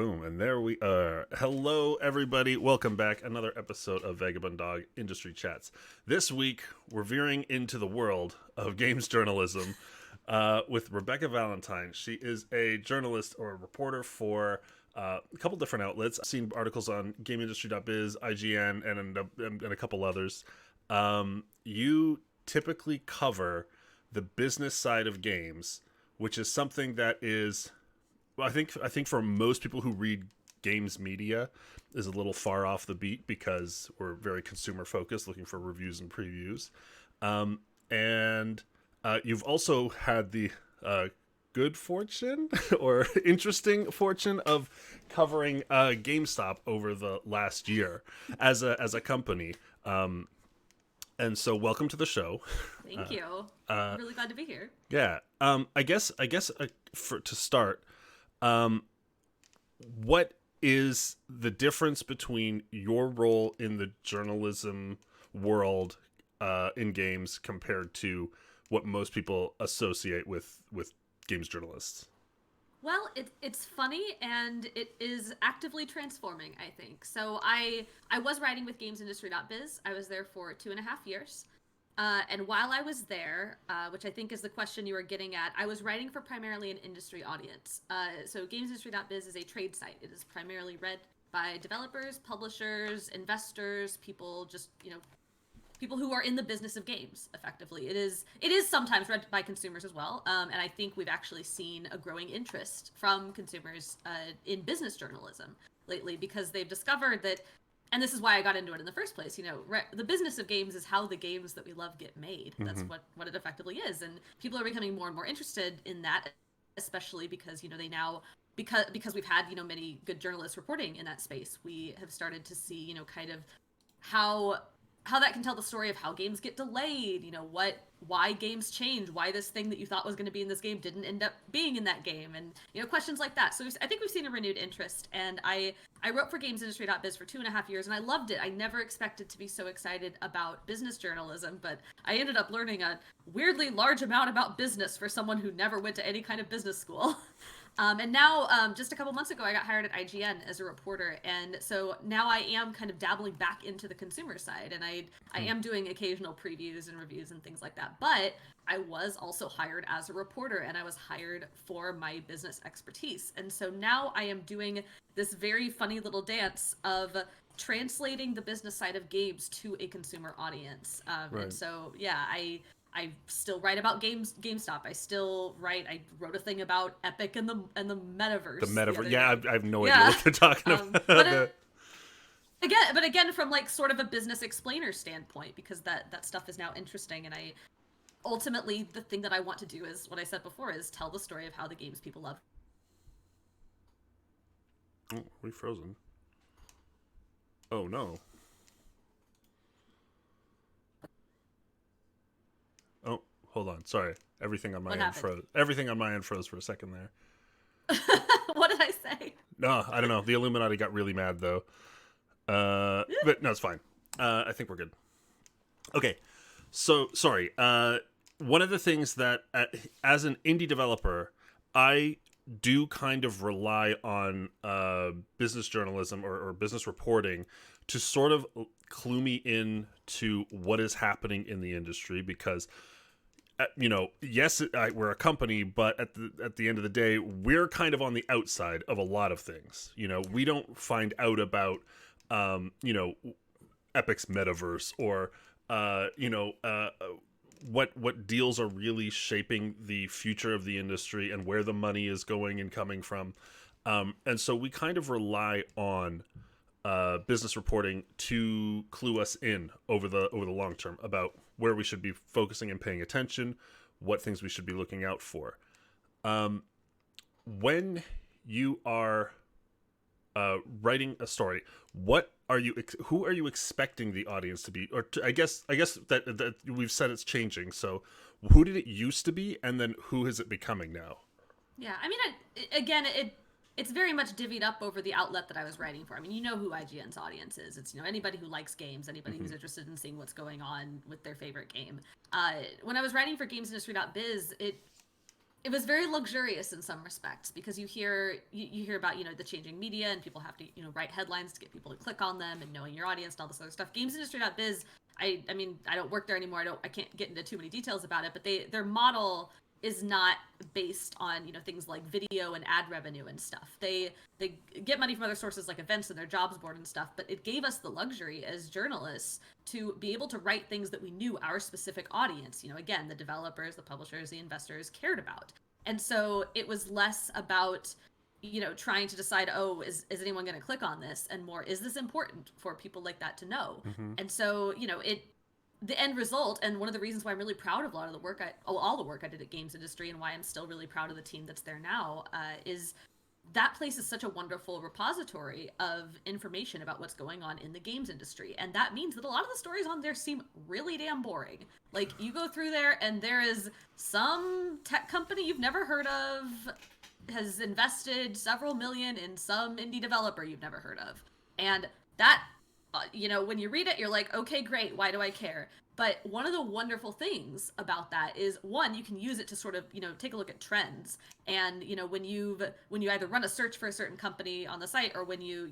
Boom. And there we are. Hello, everybody. Welcome back. Another episode of Vagabond Dog Industry Chats. This week, we're veering into the world of games journalism with Rebekah Valentine. She is a journalist or a reporter for a couple different outlets. I've seen articles on GameIndustry.biz, IGN, and a couple others. You typically cover the business side of games, which is something that is... I think for most people who read games media is a little far off the beat because we're very consumer focused, looking for reviews and previews. And you've also had the good fortune or interesting fortune of covering GameStop over the last year as a company. And so welcome to the show. Thank you. I'm really glad to be here. Yeah. I guess to start, what is the difference between your role in the journalism world in games compared to what most people associate with games journalists? Well, it's funny, and it is actively transforming, I think. So I was writing with GamesIndustry.biz. I was there for 2.5 years. And while I was there, which I think is the question you were getting at, I was writing for primarily an industry audience. So GamesIndustry.biz is a trade site. It is primarily read by developers, publishers, investors, people people who are in the business of games, effectively. It is sometimes read by consumers as well. And I think we've actually seen a growing interest from consumers in business journalism lately because they've discovered that. And this is why I got into it in the first place. The business of games is how the games that we love get made. That's what it effectively is. And people are becoming more and more interested in that, especially because, they now, because we've had, many good journalists reporting in that space, we have started to see, kind of how that can tell the story of how games get delayed, why games change, why this thing that you thought was going to be in this game didn't end up being in that game, and questions like that. So I think we've seen a renewed interest, and I wrote for GamesIndustry.biz for 2.5 years, and I loved it. I never expected to be so excited about business journalism, but I ended up learning a weirdly large amount about business for someone who never went to any kind of business school. And now, just a couple months ago, I got hired at IGN as a reporter, and so now I am kind of dabbling back into the consumer side, and I am doing occasional previews and reviews and things like that, but I was also hired as a reporter, and I was hired for my business expertise, and so now I am doing this very funny little dance of translating the business side of games to a consumer audience, Right. And so, yeah, I still write about GameStop. I wrote a thing about Epic and the Metaverse. The Metaverse. Yeah, I have no idea what they're talking about. But again, from like sort of a business explainer standpoint, because that stuff is now interesting, and I ultimately the thing that I want to do is what I said before is tell the story of how the games people love. Oh, we frozen. Oh no. Oh, hold on. Sorry. Everything on my end froze. Everything on my end froze for a second there. What did I say? No, I don't know. The Illuminati got really mad though. But no, it's fine. I think we're good. Okay. So, sorry. One of the things that as an indie developer, I do kind of rely on business journalism or business reporting to sort of clue me in to what is happening in the industry because yes, we're a company, but at the end of the day, we're kind of on the outside of a lot of things. We don't find out about Epic's Metaverse or what deals are really shaping the future of the industry and where the money is going and coming from. And so we kind of rely on business reporting to clue us in over the long term about where we should be focusing and paying attention, what things we should be looking out for. When you are writing a story, who are you expecting the audience to be? Or I guess that we've said it's changing. So who did it used to be, and then who is it becoming now? Yeah, I mean, it's very much divvied up over the outlet that I was writing for. I mean, who IGN's audience is. It's, anybody who likes games, anybody who's interested in seeing what's going on with their favorite game. When I was writing for GamesIndustry.biz, it was very luxurious in some respects because you hear about the changing media and people have to write headlines to get people to click on them and knowing your audience and all this other stuff. GamesIndustry.biz, I mean I don't work there anymore. I can't get into too many details about it, but their model is not based on things like video and ad revenue and stuff. They get money from other sources like events and their jobs board and stuff, but it gave us the luxury as journalists to be able to write things that we knew our specific audience, again, the developers, the publishers, the investors cared about. And so it was less about trying to decide, oh, is anyone going to click on this, and more, is this important for people like that to know? Mm-hmm. And so the end result, and one of the reasons why I'm really proud of a lot of the work all the work I did at Games Industry, and why I'm still really proud of the team that's there now, is that place is such a wonderful repository of information about what's going on in the games industry. And that means that a lot of the stories on there seem really damn boring. Like, you go through there and there is some tech company you've never heard of has invested several million in some indie developer you've never heard of. And that, when you read it, you're like, okay, great, why do I care? But one of the wonderful things about that is, one, you can use it to sort of, take a look at trends. And, when you either run a search for a certain company on the site, or when you,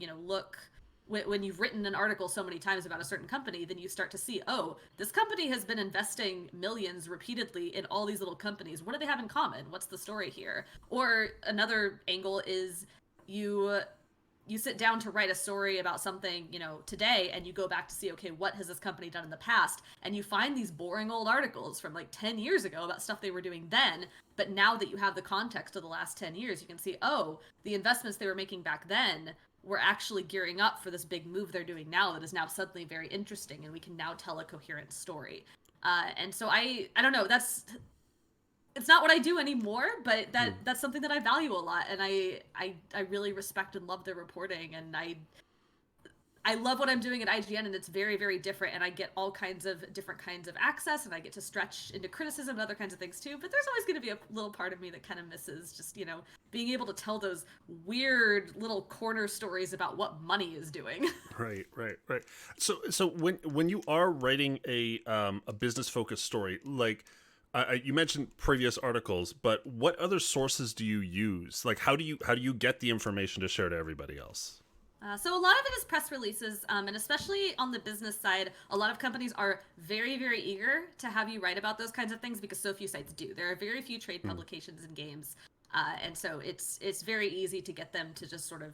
when you've written an article so many times about a certain company, then you start to see, oh, this company has been investing millions repeatedly in all these little companies. What do they have in common? What's the story here? Or another angle is you sit down to write a story about something, today, and you go back to see, okay, what has this company done in the past? And you find these boring old articles from like 10 years ago about stuff they were doing then. But now that you have the context of the last 10 years, you can see, oh, the investments they were making back then were actually gearing up for this big move they're doing now that is now suddenly very interesting, and we can now tell a coherent story. And so I don't know, it's not what I do anymore, but that's something that I value a lot, and I really respect and love their reporting, and I love what I'm doing at IGN, and it's very, very different, and I get all kinds of different kinds of access, and I get to stretch into criticism and other kinds of things too, but there's always going to be a little part of me that kind of misses just, being able to tell those weird little corner stories about what money is doing. Right. So when you are writing a business-focused story, like, you mentioned previous articles, but what other sources do you use? Like, how do you get the information to share to everybody else? So a lot of it is press releases, and especially on the business side, a lot of companies are very, very eager to have you write about those kinds of things because so few sites do. There are very few trade publications in games, and so it's very easy to get them to just sort of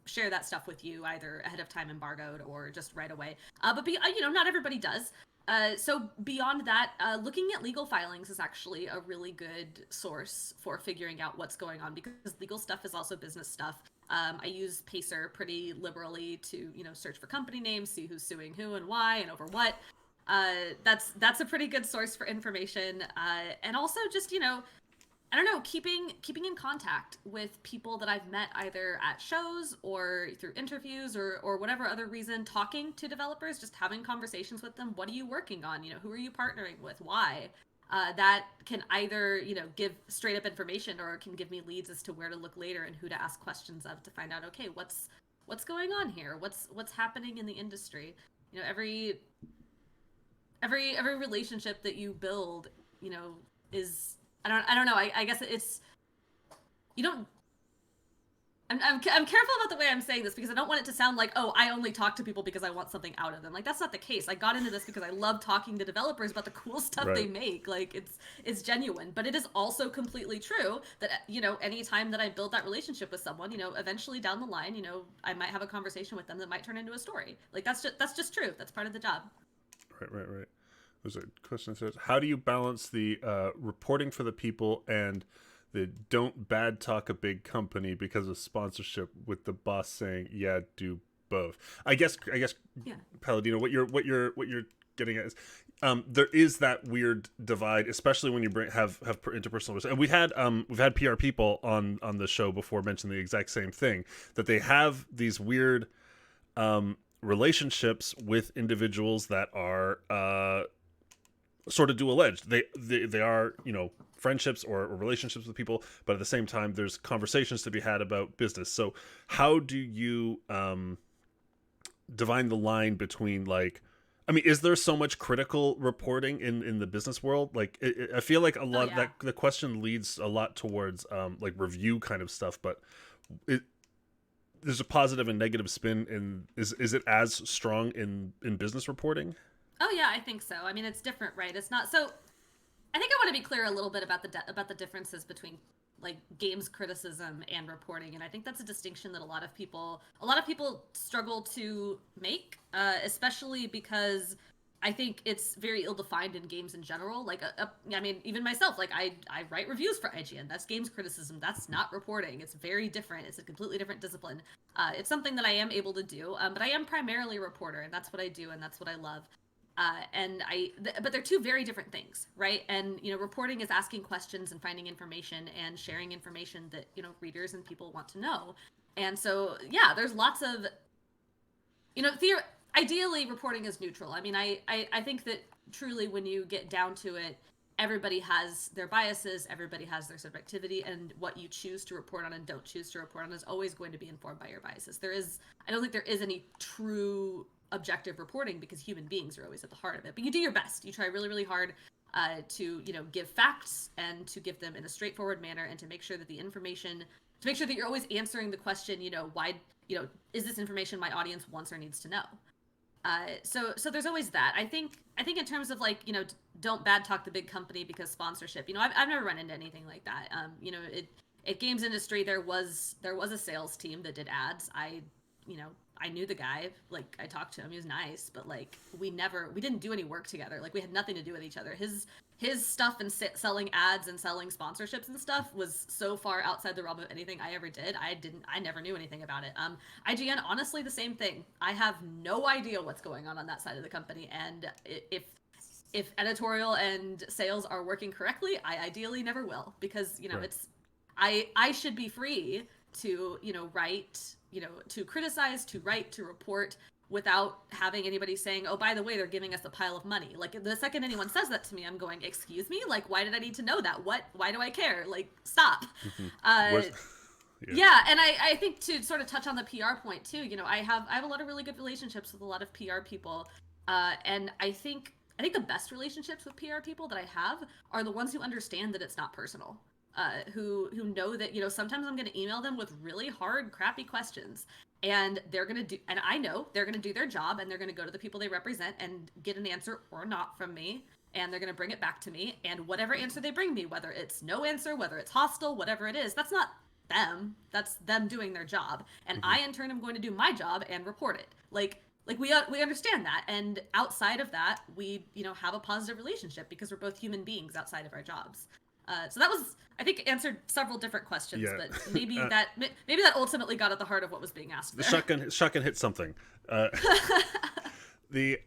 share that stuff with you either ahead of time, embargoed, or just right away. But not everybody does. So beyond that, looking at legal filings is actually a really good source for figuring out what's going on, because legal stuff is also business stuff. I use Pacer pretty liberally to, search for company names, see who's suing who and why and over what. That's a pretty good source for information. And also just, I don't know, keeping in contact with people that I've met either at shows or through interviews or whatever other reason, talking to developers, just having conversations with them. What are you working on? Who are you partnering with? Why? That can either, give straight up information, or it can give me leads as to where to look later and who to ask questions of to find out, okay, what's going on here? What's happening in the industry? Every relationship that you build, is, I don't know. I guess it's, you don't, I'm careful about the way I'm saying this because I don't want it to sound like, oh, I only talk to people because I want something out of them. Like, that's not the case. I got into this because I love talking to developers about the cool stuff they make. Like, it's genuine. But it is also completely true that, anytime that I build that relationship with someone, eventually down the line, I might have a conversation with them that might turn into a story. Like, that's just true. That's part of the job. Right. There's a question that says, how do you balance the reporting for the people and the don't bad talk a big company because of sponsorship, with the boss saying, yeah, do both? I guess yeah. Palladino, what you're getting at is, there is that weird divide, especially when you have interpersonal, and we've had PR people on the show before mention the exact same thing, that they have these weird relationships with individuals that are sort of dual-edged. They are, friendships or relationships with people, but at the same time there's conversations to be had about business. So how do you divine the line between, like, I mean, is there so much critical reporting in the business world? Like, I feel like a Oh lot yeah. that the question leads a lot towards like review kind of stuff, but it, there's a positive and negative spin. Is it as strong in business reporting? Oh yeah, I think so. I mean, it's different, right? It's not so. I think I want to be clear a little bit about about the differences between like games criticism and reporting, and I think that's a distinction that a lot of people struggle to make, especially because I think it's very ill defined in games in general. Like, I mean, even myself, like I write reviews for IGN. That's games criticism. That's not reporting. It's very different. It's a completely different discipline. It's something that I am able to do, but I am primarily a reporter, and that's what I do, and that's what I love. But they're two very different things, right? And reporting is asking questions and finding information and sharing information that readers and people want to know. And so, yeah, there's lots of, ideally reporting is neutral. I mean, I think that truly when you get down to it, everybody has their biases, everybody has their subjectivity, and what you choose to report on and don't choose to report on is always going to be informed by your biases. I don't think there is any true objective reporting because human beings are always at the heart of it. But you do your best. You try really, really hard to give facts and to give them in a straightforward manner, and to make sure that to make sure that you're always answering the question, why, is this information my audience wants or needs to know? So there's always that. I think in terms of like, don't bad talk the big company because sponsorship. I've never run into anything like that. At games industry there was a sales team that did ads. I knew the guy, like I talked to him, he was nice, but like we didn't do any work together. Like we had nothing to do with each other. His stuff and selling ads and selling sponsorships and stuff was so far outside the realm of anything I ever did. I never knew anything about it. IGN, honestly, the same thing. I have no idea what's going on that side of the company, and if editorial and sales are working correctly, I ideally never will, because Right. it's I should be free to write, to criticize, to write, to report, without having anybody saying, oh, by the way, they're giving us a pile of money. Like, the second anyone says that to me, I'm going, excuse me? Like, why did I need to know that? Why do I care? Like, stop. Where's- yeah. Yeah, and I think to sort of touch on the PR point too, I have a lot of really good relationships with a lot of PR people, and I think the best relationships with PR people that I have are the ones who understand that it's not personal. Who know that sometimes I'm going to email them with really hard, crappy questions, and I know they're going to do their job, and they're going to go to the people they represent and get an answer or not from me, and they're going to bring it back to me, and whatever answer they bring me, whether it's no answer, whether it's hostile, whatever it is, that's not them, that's them doing their job, and I in turn am going to do my job and report it. Like we understand that, and outside of that, we have a positive relationship because we're both human beings outside of our jobs. So that was, I think, answered several different questions, Yeah. but maybe that ultimately got at the heart of what was being asked The there. shotgun hit something. The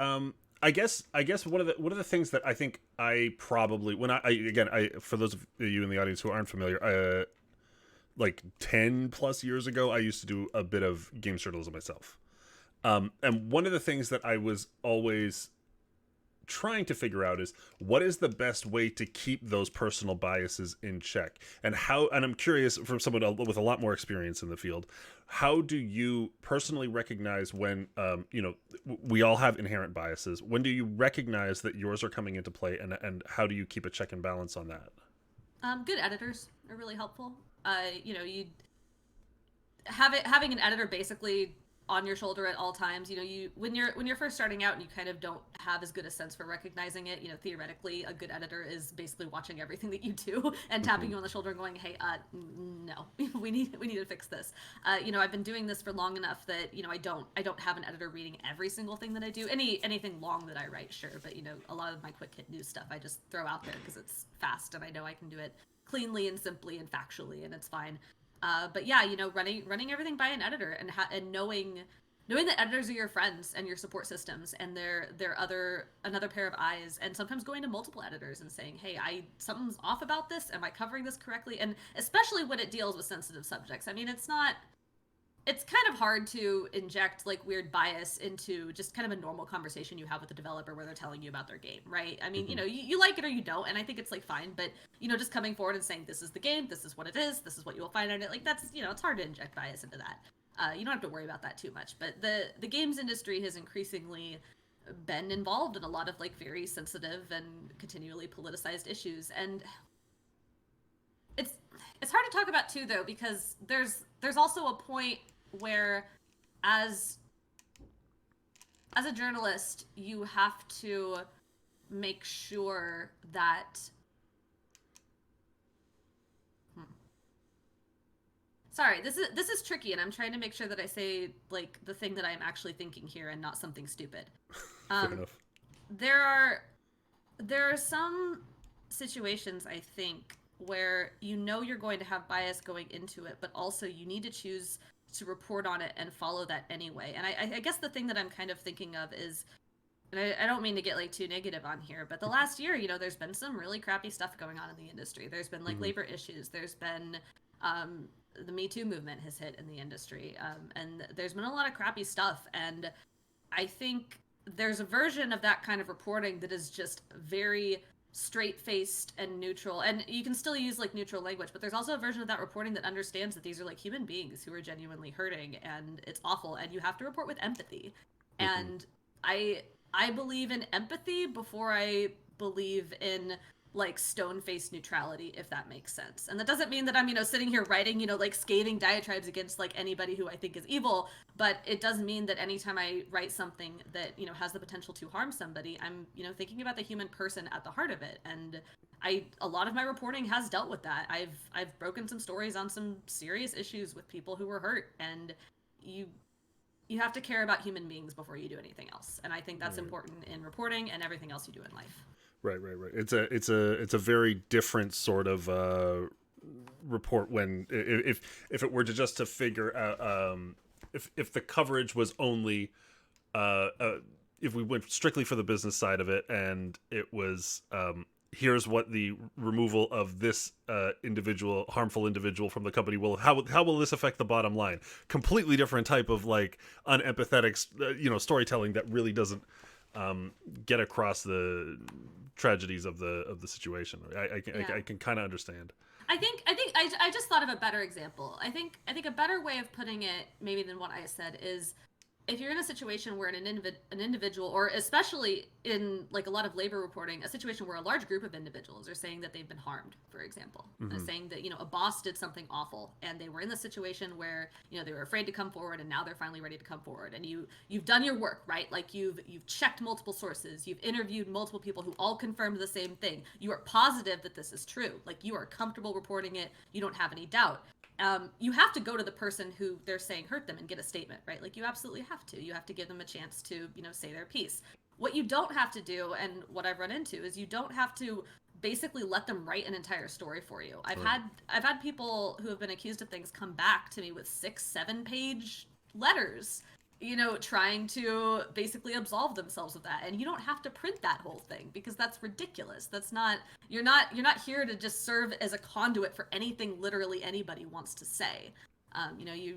I guess one of the things that I think I probably when I for those of you in the audience who aren't familiar, like 10 plus years ago, I used to do a bit of games journalism myself. And one of the things that I was always trying to figure out is what is the best way to keep those personal biases in check, and I'm curious, from someone with a lot more experience in the field, how do you personally recognize when we all have inherent biases? When do you recognize that yours are coming into play, and how do you keep a check and balance on that? Good editors are really helpful. You having an editor basically on your shoulder at all times. When you're first starting out and you kind of don't have as good a sense for recognizing it, theoretically a good editor is basically watching everything that you do and tapping you on the shoulder and going, hey, no, we need to fix this. I've been doing this for long enough that I don't have an editor reading every single thing that I do. Anything long that I write, sure, but a lot of my quick hit news stuff I just throw out there because it's fast and I know I can do it cleanly and simply and factually, and it's fine. But yeah, running everything by an editor, and knowing that editors are your friends and your support systems, and they're another pair of eyes, and sometimes going to multiple editors and saying, hey, something's off about this. Am I covering this correctly? And especially when it deals with sensitive subjects. I mean, it's kind of hard to inject like weird bias into just kind of a normal conversation you have with a developer where they're telling you about their game, right? I mean, you like it or you don't, and I think it's like fine, but just coming forward and saying this is the game, this is what it is, this is what you will find in it, like that's it's hard to inject bias into that. You don't have to worry about that too much, but the games industry has increasingly been involved in a lot of like very sensitive and continually politicized issues. And it's hard to talk about too, though, because there's also a point where as a journalist, you have to make sure that Sorry, this is tricky, and I'm trying to make sure that I say like the thing that I'm actually thinking here and not something stupid. Fair enough. There are some situations, I think, where you know you're going to have bias going into it, but also you need to choose to report on it and follow that anyway. And I guess the thing that I'm kind of thinking of is, and I don't mean to get like too negative on here, but the last year, there's been some really crappy stuff going on in the industry. There's been like labor issues. There's been the Me Too movement has hit in the industry, and there's been a lot of crappy stuff. And I think there's a version of that kind of reporting that is just very straight-faced and neutral, and you can still use like neutral language, but there's also a version of that reporting that understands that these are like human beings who are genuinely hurting, and it's awful, and you have to report with empathy. And I believe in empathy before I believe in like stone-faced neutrality, if that makes sense. And that doesn't mean that I'm, sitting here writing, like scathing diatribes against like anybody who I think is evil, but it does mean that anytime I write something that, has the potential to harm somebody, I'm, thinking about the human person at the heart of it. And a lot of my reporting has dealt with that. I've broken some stories on some serious issues with people who were hurt, and you have to care about human beings before you do anything else. And I think that's important in reporting and everything else you do in life. Right. It's a very different sort of report when if it were to just to figure out if the coverage was only if we went strictly for the business side of it, and it was here's what the removal of this harmful individual from the company how will this affect the bottom line? Completely different type of like unempathetic storytelling that really doesn't get across the tragedies of the situation. I can kind of understand. I just thought of a better example. I think a better way of putting it maybe than what I said is, if you're in a situation where an individual, or especially in like a lot of labor reporting, a situation where a large group of individuals are saying that they've been harmed, for example, saying that a boss did something awful, and they were in the situation where they were afraid to come forward, and now they're finally ready to come forward, and you've done your work, right? Like you've checked multiple sources, you've interviewed multiple people who all confirmed the same thing. You are positive that this is true. Like you are comfortable reporting it. You don't have any doubt. You have to go to the person who they're saying hurt them and get a statement, right? Like you absolutely have to. You have to give them a chance to, say their piece. What you don't have to do, and what I've run into, is you don't have to basically let them write an entire story for you. I've had people who have been accused of things come back to me with 6-7 page letters, trying to basically absolve themselves of that. And you don't have to print that whole thing, because that's ridiculous. That's not, you're not here to just serve as a conduit for anything literally anybody wants to say.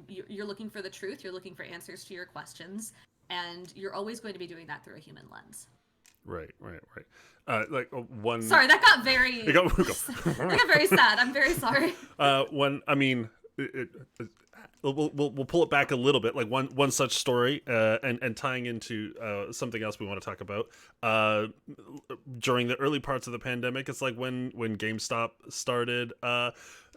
You're looking for the truth, you're looking for answers to your questions, and you're always going to be doing that through a human lens. Right. One. Sorry, that got very. That got very sad. I'm very sorry. We'll pull it back a little bit. Like one such story, and tying into something else we want to talk about. During the early parts of the pandemic, it's like when GameStop started.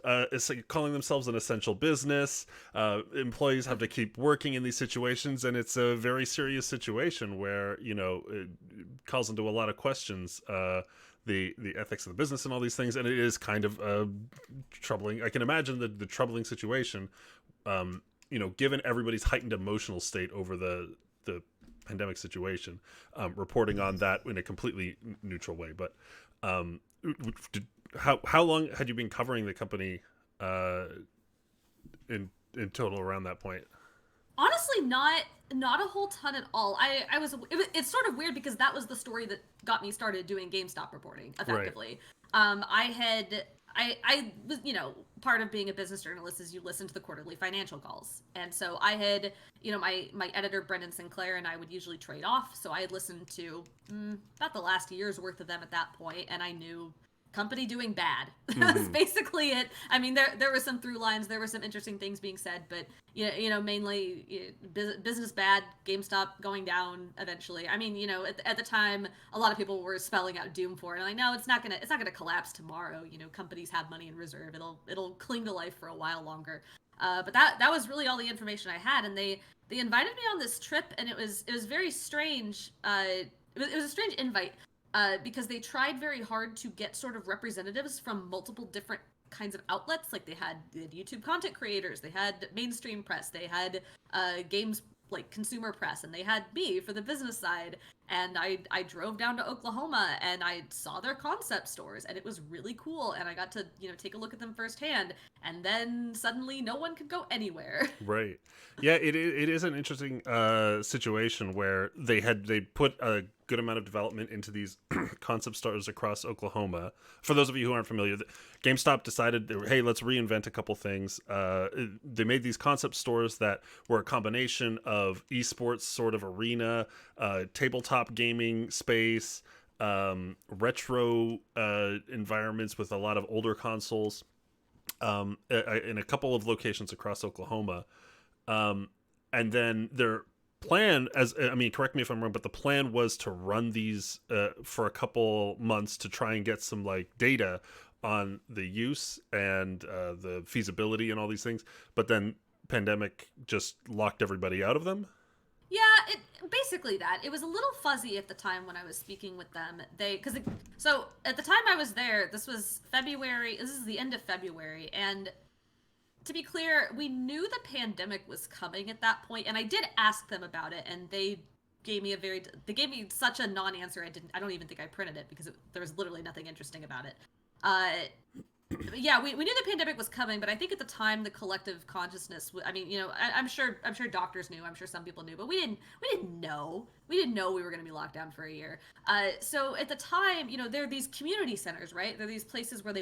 It's like calling themselves an essential business. Employees have to keep working in these situations, and it's a very serious situation where it calls into a lot of questions. The ethics of the business and all these things, and it is kind of troubling. I can imagine the troubling situation, given everybody's heightened emotional state over the pandemic situation, reporting on that in a completely neutral way. But how long had you been covering the company in total around that point? Honestly, not a whole ton at all. It's sort of weird, because that was the story that got me started doing GameStop reporting effectively. Right. I was, part of being a business journalist is you listen to the quarterly financial calls. And so I had, my editor, Brendan Sinclair, and I would usually trade off. So I had listened to about the last year's worth of them at that point, and I knew company doing bad. That's Mm-hmm. basically it. I mean, there were some through lines, there were some interesting things being said, but mainly business bad, GameStop going down eventually. I mean, at the time, a lot of people were spelling out doom for it. And like, no, it's not gonna collapse tomorrow. Companies have money in reserve. It'll cling to life for a while longer. But that was really all the information I had, and they invited me on this trip, and it was very strange. It was a strange invite because they tried very hard to get sort of representatives from multiple different kinds of outlets. Like they had YouTube content creators, they had mainstream press, they had games like consumer press, and they had me for the business side. And I drove down to Oklahoma and I saw their concept stores, and it was really cool, and I got to take a look at them firsthand. And then suddenly no one could go anywhere. Right. Yeah, it is an interesting situation where they put a good amount of development into these concept stores across Oklahoma. For those of you who aren't familiar, GameStop decided, hey, let's reinvent a couple things. They made these concept stores that were a combination of esports sort of arena, tabletop gaming space, retro environments with a lot of older consoles, in a couple of locations across Oklahoma. And then their plan, correct me if I'm wrong, but the plan was to run these for a couple months to try and get some like data on the use and the feasibility and all these things. But then pandemic just locked everybody out of them. Yeah, it basically that. It was a little fuzzy at the time when I was speaking with them. So at the time I was there, this was February. This is the end of February, and to be clear, we knew the pandemic was coming at that point, and I did ask them about it, and they gave me such a non-answer. I don't even think I printed it because there was literally nothing interesting about it. Yeah, we knew the pandemic was coming, but I think at the time the collective consciousness. I'm sure doctors knew. I'm sure some people knew, but we didn't know. We didn't know we were going to be locked down for a year. So at the time, there are these community centers, right? There are these places where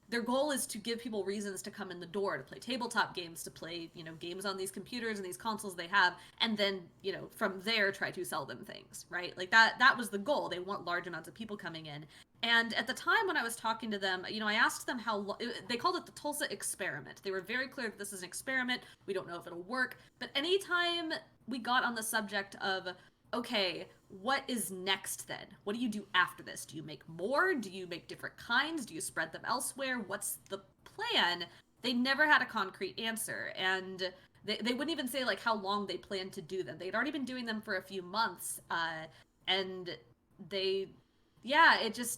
their goal is to give people reasons to come in the door to play tabletop games, to play games on these computers and these consoles they have, and then from there try to sell them things, right? Like that was the goal. They want large amounts of people coming in. And at the time when I was talking to them, I asked them they called it the Tulsa experiment. They were very clear that this is an experiment. We don't know if it'll work. But anytime we got on the subject of, okay, what is next then? What do you do after this? Do you make more? Do you make different kinds? Do you spread them elsewhere? What's the plan? They never had a concrete answer. And they wouldn't even say like how long they planned to do them. They'd already been doing them for a few months. And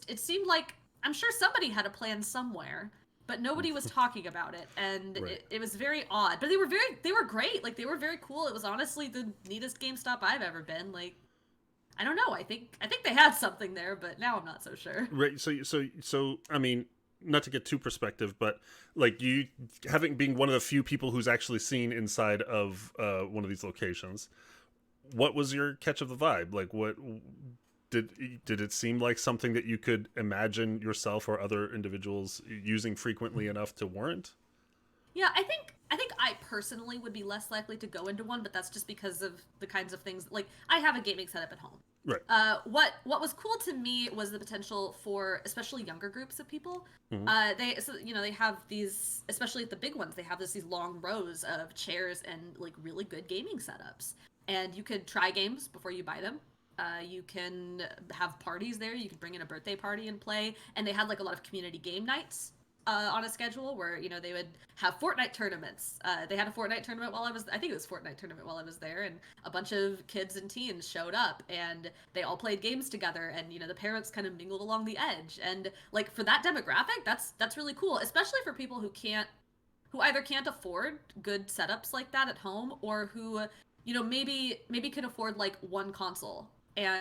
it seemed like, I'm sure somebody had a plan somewhere, but nobody was talking about it, and Right. it was very odd. But they were great. Like, they were very cool. It was honestly the neatest GameStop I've ever been. Like, I don't know. I think they had something there, but now I'm not so sure. Right. So I mean, not to get too perspective, but like you being one of the few people who's actually seen inside of one of these locations, what was your catch of the vibe? Like, what did it seem like something that you could imagine yourself or other individuals using frequently enough to warrant? Yeah, I think I personally would be less likely to go into one, but that's just because of the kinds of things. Like, I have a gaming setup at home. Right. What was cool to me was the potential for especially younger groups of people. Mm-hmm. They have these, especially at the big ones, they have these long rows of chairs and like really good gaming setups, and you could try games before you buy them. You can have parties there. You can bring in a birthday party and play. And they had like a lot of community game nights on a schedule where they would have Fortnite tournaments. They had a Fortnite tournament I think it was Fortnite tournament while I was there, and a bunch of kids and teens showed up, and they all played games together, and the parents kind of mingled along the edge. And like, for that demographic, that's really cool, especially for people who either can't afford good setups like that at home, or who maybe can afford like one console and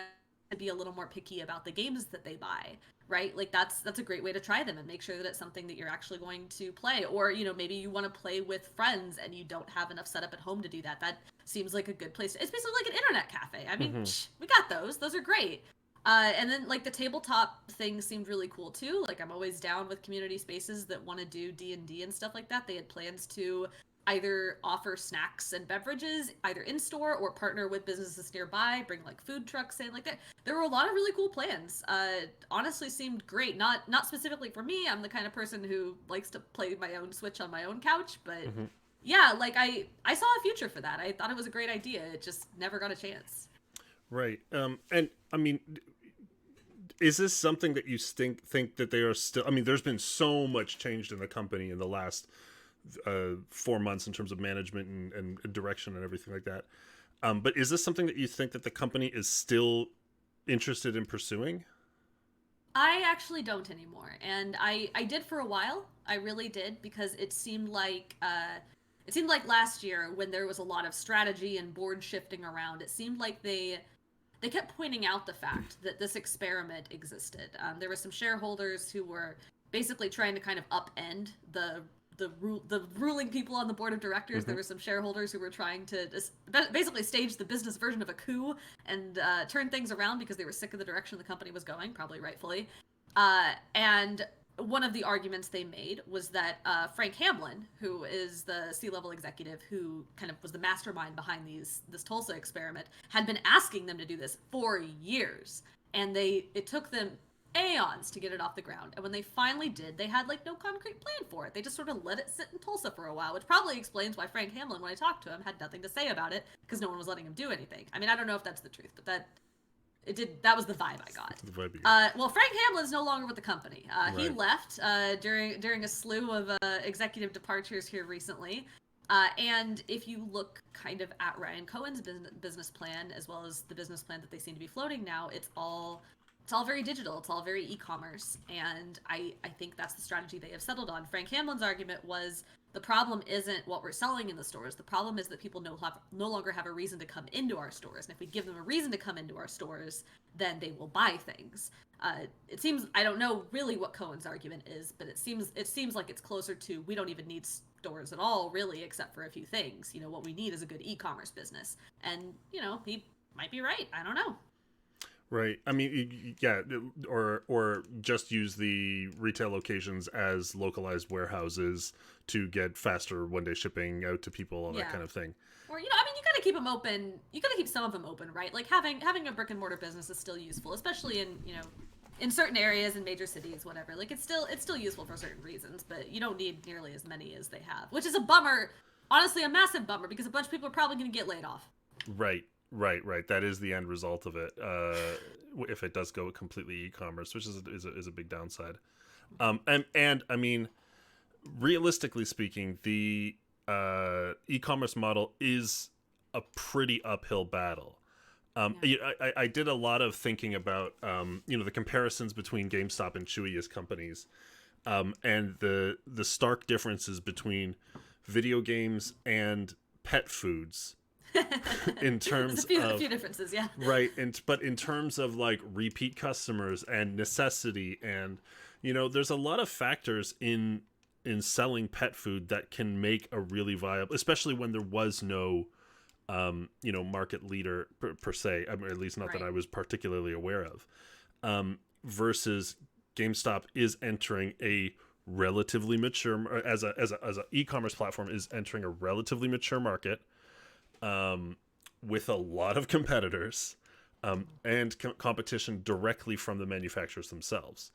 be a little more picky about the games that they buy, right? Like, that's a great way to try them and make sure that it's something that you're actually going to play. Or maybe you want to play with friends and you don't have enough setup at home to do that. That seems like a good place. It's basically like an internet cafe. I mean, we got those are great. And then like the tabletop thing seemed really cool too. Like, I'm always down with community spaces that want to do D&D and stuff like that. They had plans to either offer snacks and beverages either in store or partner with businesses nearby, bring like food trucks in, like that. There were a lot of really cool plans. Honestly seemed great. Not specifically for me. I'm the kind of person who likes to play my own Switch on my own couch, but yeah, like I saw a future for that. I thought it was a great idea. It just never got a chance. Right. And I mean, is this something that you think that they are still? I mean, there's been so much changed in the company in the last 4 months in terms of management and direction and everything like that. But is this something that you think that the company is still interested in pursuing? I actually don't anymore, and I did for a while. I really did, because it seemed like last year, when there was a lot of strategy and board shifting around, it seemed like they kept pointing out the fact that this experiment existed. There were some shareholders who were basically trying to kind of upend the ruling people on the board of directors. There were some shareholders who were trying to basically stage the business version of a coup and turn things around because they were sick of the direction the company was going, probably rightfully. And one of the arguments they made was that Frank Hamlin, who is the C-level executive who kind of was the mastermind behind this Tulsa experiment, had been asking them to do this for years. And it took them aeons to get it off the ground. And when they finally did, they had like no concrete plan for it. They just sort of let it sit in Tulsa for a while, which probably explains why Frank Hamlin, when I talked to him, had nothing to say about it, because no one was letting him do anything. I mean, I don't know if that's the truth, but that was the vibe I got. Well, Frank Hamlin's no longer with the company. Right. He left during a slew of executive departures here recently. And if you look kind of at Ryan Cohen's business plan, as well as the business plan that they seem to be floating now, it's all very digital. It's all very e-commerce. And I think that's the strategy they have settled on. Frank Hamlin's argument was, the problem isn't what we're selling in the stores. The problem is that people no longer have a reason to come into our stores. And if we give them a reason to come into our stores, then they will buy things. It seems, I don't know really what Cohen's argument is, but it seems like it's closer to, we don't even need stores at all, really, except for a few things. You know, what we need is a good e-commerce business. And, you know, he might be right. I don't know. Right. I mean, yeah, or just use the retail locations as localized warehouses to get faster one-day shipping out to people, all that kind of thing. Or, you know, I mean, you got to keep them open. You got to keep some of them open, right? Like having a brick and mortar business is still useful, especially in, you know, in certain areas in major cities, whatever. Like it's still useful for certain reasons, but you don't need nearly as many as they have, which is a bummer. Honestly, a massive bummer, because a bunch of people are probably going to get laid off. Right. That is the end result of it. If it does go completely e-commerce, which is a big downside. And I mean, realistically speaking, the e-commerce model is a pretty uphill battle. I did a lot of thinking about the comparisons between GameStop and Chewy as companies, and the stark differences between video games and pet foods. In terms a few differences, yeah. Right, but in terms of like repeat customers and necessity, and you know, there's a lot of factors in selling pet food that can make a really viable, especially when there was no market leader per se, I mean, at least not that I was particularly aware of, versus GameStop is entering a relatively mature, as a e-commerce platform, is entering a relatively mature market, with a lot of competitors, and competition directly from the manufacturers themselves.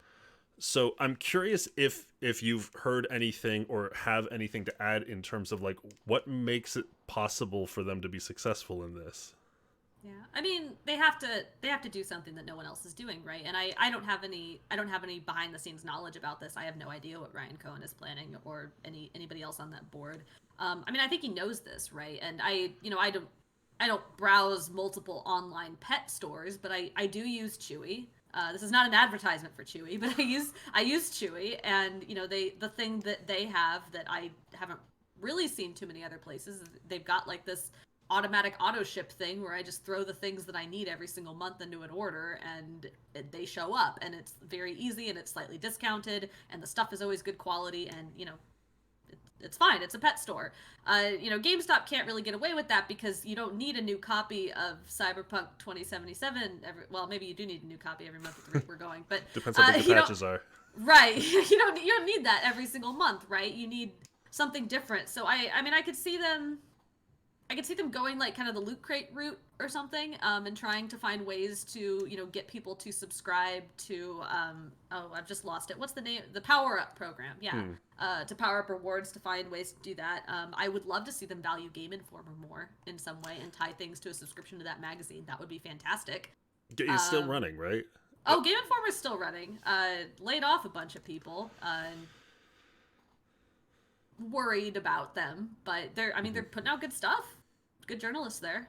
So I'm curious if you've heard anything or have anything to add in terms of like what makes it possible for them to be successful in this. Yeah, I mean, they have to do something that no one else is doing, right? And I don't have any behind the scenes knowledge about this. I have no idea what Ryan Cohen is planning, or anybody else on that board. I mean, I think he knows this, right? And I don't browse multiple online pet stores, but I do use Chewy. This is not an advertisement for Chewy, but I use Chewy, and you know, the thing that they have that I haven't really seen too many other places, they've got like this automatic auto ship thing where I just throw the things that I need every single month into an order, and they show up, and it's very easy, and it's slightly discounted, and the stuff is always good quality, and you know, it's fine. It's a pet store. GameStop can't really get away with that because you don't need a new copy of Cyberpunk 2077 maybe you do need a new copy every month at the rate we're going, but depends how big the patches are. Right. You don't need that every single month, right? You need something different. So I mean, I could see them going like kind of the loot crate route or something, and trying to find ways to, get people to subscribe to, oh, I've just lost it. What's the name? The Power Up program. Yeah. To power up rewards, to find ways to do that. I would love to see them value Game Informer more in some way and tie things to a subscription to that magazine. That would be fantastic. It's still running, right? Oh, Game Informer is still running. Laid off a bunch of people. Worried about them, but they're putting out good stuff. Good journalists there.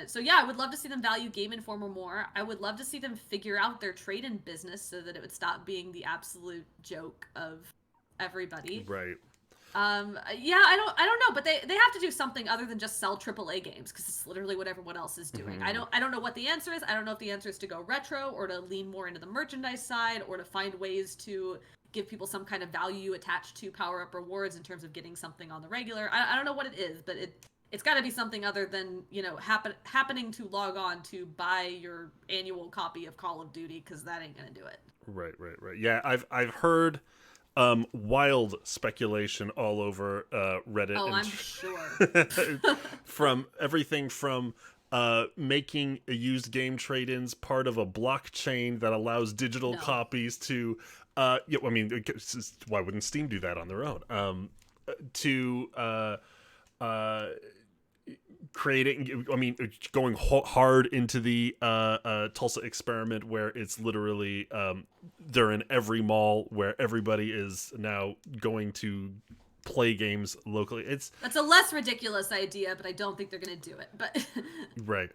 So yeah, I would love to see them value Game Informer more. I would love to see them figure out their trade-in business so that it would stop being the absolute joke of everybody. Right. Yeah, I don't know, but they have to do something other than just sell AAA games, because it's literally what everyone else is doing. I don't know what the answer is. I don't know if the answer is to go retro or to lean more into the merchandise side or to find ways to give people some kind of value attached to power-up rewards in terms of getting something on the regular. I don't know what it is, but it's got to be something other than, happening to log on to buy your annual copy of Call of Duty, because that ain't gonna do it. Right. Yeah, I've heard wild speculation all over Reddit. Oh, I'm sure. From everything from making used game trade-ins part of a blockchain that allows digital copies to why wouldn't Steam do that on their own? To creating, going hard into the Tulsa experiment, where it's literally they're in every mall where everybody is now going to play games locally. That's a less ridiculous idea, but I don't think they're going to do it. But right.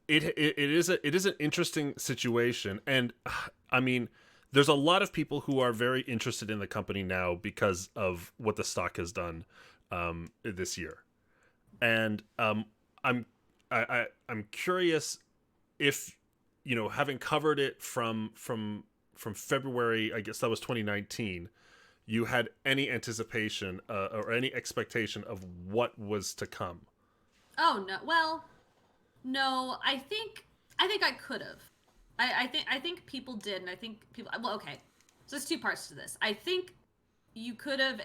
It is an interesting situation, and there's a lot of people who are very interested in the company now because of what the stock has done this year, and I'm curious if, having covered it from February, I guess that was 2019, you had any anticipation or any expectation of what was to come. Oh no, well, no, I think I could have. I think people did, and I think people. Well, okay. So there's two parts to this. I think you could have.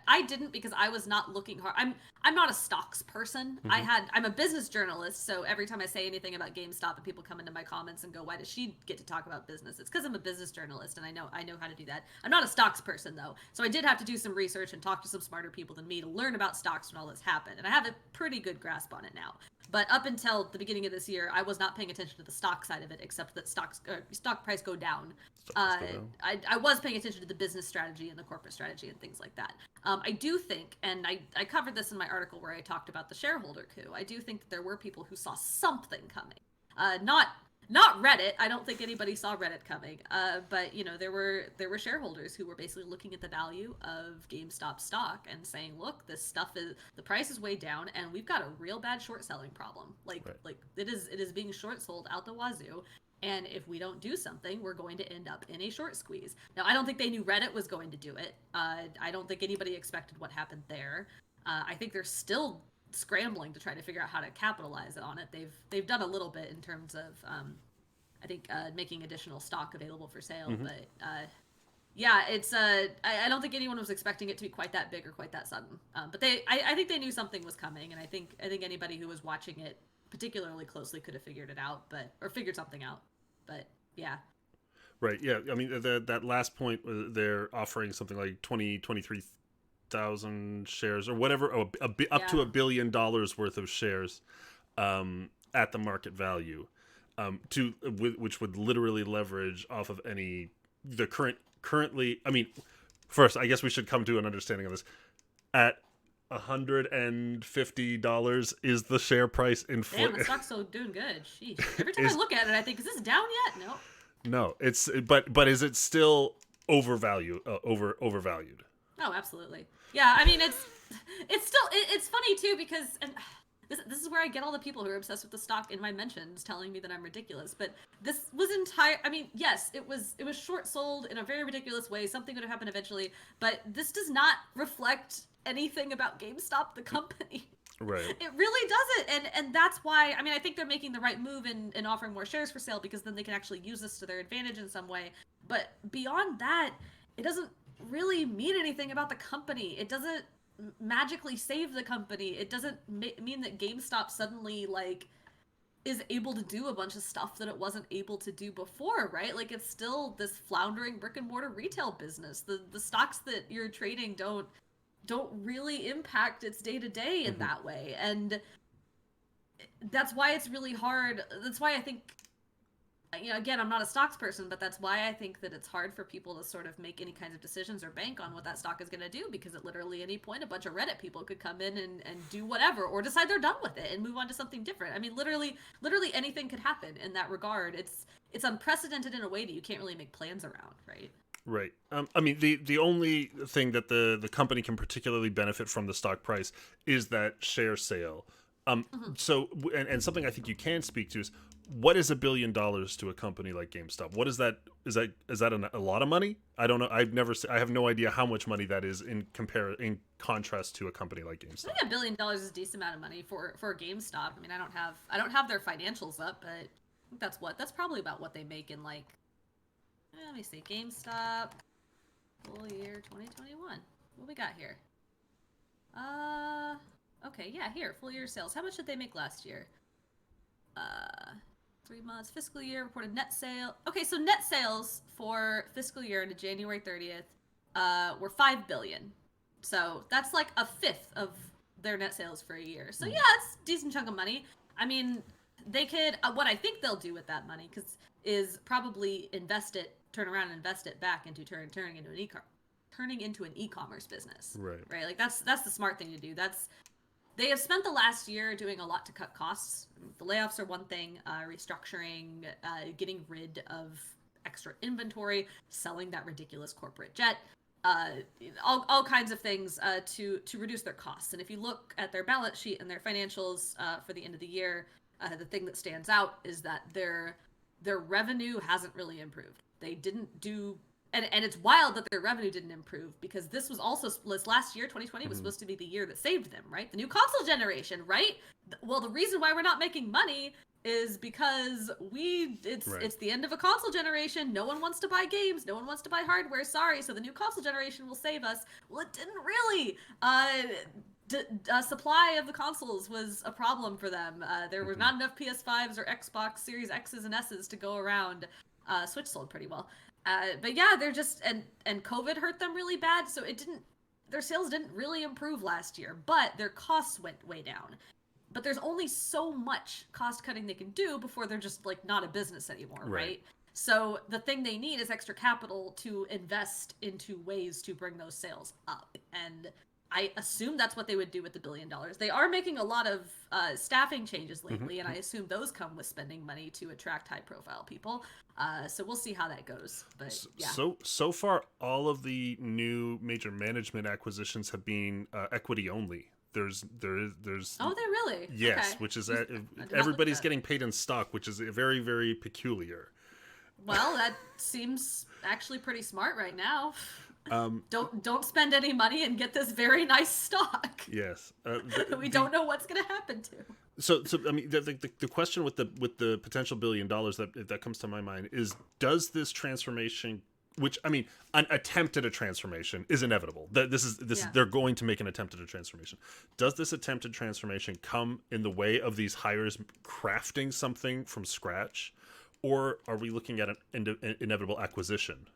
I didn't, because I was not looking hard. I'm not a stocks person. I'm a business journalist, so every time I say anything about GameStop and people come into my comments and go, "Why does she get to talk about business?" It's because I'm a business journalist and I know how to do that. I'm not a stocks person though, so I did have to do some research and talk to some smarter people than me to learn about stocks when all this happened, and I have a pretty good grasp on it now. But up until the beginning of this year, I was not paying attention to the stock side of it, except that stock price go down. I was paying attention to the business strategy and the corporate strategy and things like that. I do think, and I covered this in my article where I talked about the shareholder coup, I do think that there were people who saw something coming. Not Reddit. I don't think anybody saw Reddit coming. But there were shareholders who were basically looking at the value of GameStop stock and saying, "Look, this stuff the price is way down, and we've got a real bad short selling problem. Like it is being short sold out the wazoo. And if we don't do something, we're going to end up in a short squeeze." Now, I don't think they knew Reddit was going to do it. I don't think anybody expected what happened there. I think they're still scrambling to try to figure out how to capitalize on it. They've done a little bit in terms of I think making additional stock available for sale, but yeah, it's I don't think anyone was expecting it to be quite that big or quite that sudden. But I think they knew something was coming, and I think anybody who was watching it particularly closely could have figured it out, or figured something out. But yeah. Right. Yeah. That last point, they're offering something like 23,000 shares or whatever, up to $1 billion worth of shares at the market value, which would literally leverage off of currently. First, I guess we should come to an understanding of this. At $150 is the share price in. Damn, the stock's so doing good. Sheesh. Every time I look at it, I think, is this down yet? No, it's but is it still overvalued? Overvalued? Oh, absolutely. Yeah, it's still it's funny too, because this is where I get all the people who are obsessed with the stock in my mentions telling me that I'm ridiculous. But this was yes, it was short sold in a very ridiculous way. Something would have happened eventually, but this does not reflect anything about GameStop, the company. Right. It really doesn't, and that's why I think they're making the right move in offering more shares for sale, because then they can actually use this to their advantage in some way. But beyond that, it doesn't really mean anything about the company. It doesn't magically save the company. It doesn't mean that GameStop suddenly like is able to do a bunch of stuff that it wasn't able to do before, right? Like it's still this floundering brick and mortar retail business. The stocks that you're trading don't really impact its day to day in that way. And that's why it's really hard. That's why I think, you know, again, I'm not a stocks person, but that's why I think that it's hard for people to sort of make any kinds of decisions or bank on what that stock is going to do, because at literally any point, a bunch of Reddit people could come in and do whatever, or decide they're done with it and move on to something different. I mean, literally anything could happen in that regard. It's unprecedented in a way that you can't really make plans around, right? Right. I mean, the only thing that the company can particularly benefit from the stock price is that share sale. So, and something I think you can speak to is, what is $1 billion to a company like GameStop? What is that? Is that a lot of money? I don't know. I have no idea how much money that is in contrast to a company like GameStop. I think $1 billion is a decent amount of money for GameStop. I mean, I don't have their financials up, but I think that's probably about what they make in like. Let me see, GameStop full year 2021. What we got here? Okay, yeah, here, full year sales. How much did they make last year? 3 months, fiscal year, reported net sale. Okay, so net sales for fiscal year into January 30th were $5 billion. So that's like a fifth of their net sales for a year. So yeah, it's a decent chunk of money. I mean, they could, what I think they'll do with that money is probably turn around and invest it back into turning into an e-commerce business. Right? Like that's the smart thing to do. They have spent the last year doing a lot to cut costs. The layoffs are one thing, restructuring, getting rid of extra inventory, selling that ridiculous corporate jet, all kinds of things to reduce their costs. And if you look at their balance sheet and their financials for the end of the year, the thing that stands out is that their revenue hasn't really improved. They didn't do, and it's wild that their revenue didn't improve, because this last year, 2020, was supposed to be the year that saved them, right? The new console generation, right? Well, the reason why we're not making money is because it's the end of a console generation. No one wants to buy games. No one wants to buy hardware. Sorry. So the new console generation will save us. Well, it didn't really. Supply of the consoles was a problem for them. There were not enough PS5s or Xbox Series X's and S's to go around. Switch sold pretty well. But yeah, they're just, and COVID hurt them really bad, so their sales didn't really improve last year, but their costs went way down. But there's only so much cost cutting they can do before they're just like not a business anymore, right? So the thing they need is extra capital to invest into ways to bring those sales up. And I assume that's what they would do with the $1 billion. They are making a lot of staffing changes lately, and I assume those come with spending money to attract high-profile people. So we'll see how that goes. But yeah. So far, all of the new major management acquisitions have been equity only. There's. Oh, they really? Yes, okay. Which is everybody's getting paid in stock, which is very, very peculiar. Well, that seems actually pretty smart right now. Don't spend any money and get this very nice stock. Yes, we don't know what's going to happen to. So I mean, the question with the potential $1 billion that comes to my mind is, does this transformation, which I mean, an attempt at a transformation is inevitable. They're going to make an attempt at a transformation. Does this attempted transformation come in the way of these hires crafting something from scratch, or are we looking at an inevitable acquisition?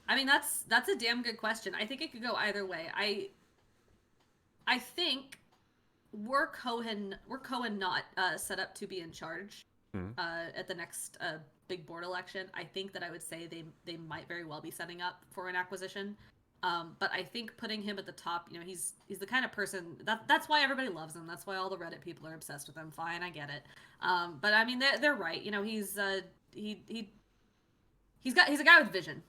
I mean, that's a damn good question. I think it could go either way. I think were Cohen not set up to be in charge at the next big board election, I think that I would say they might very well be setting up for an acquisition. But I think putting him at the top, you know, he's the kind of person that's why everybody loves him. That's why all the Reddit people are obsessed with him. Fine, I get it. But I mean, they're right. You know, he's a guy with vision.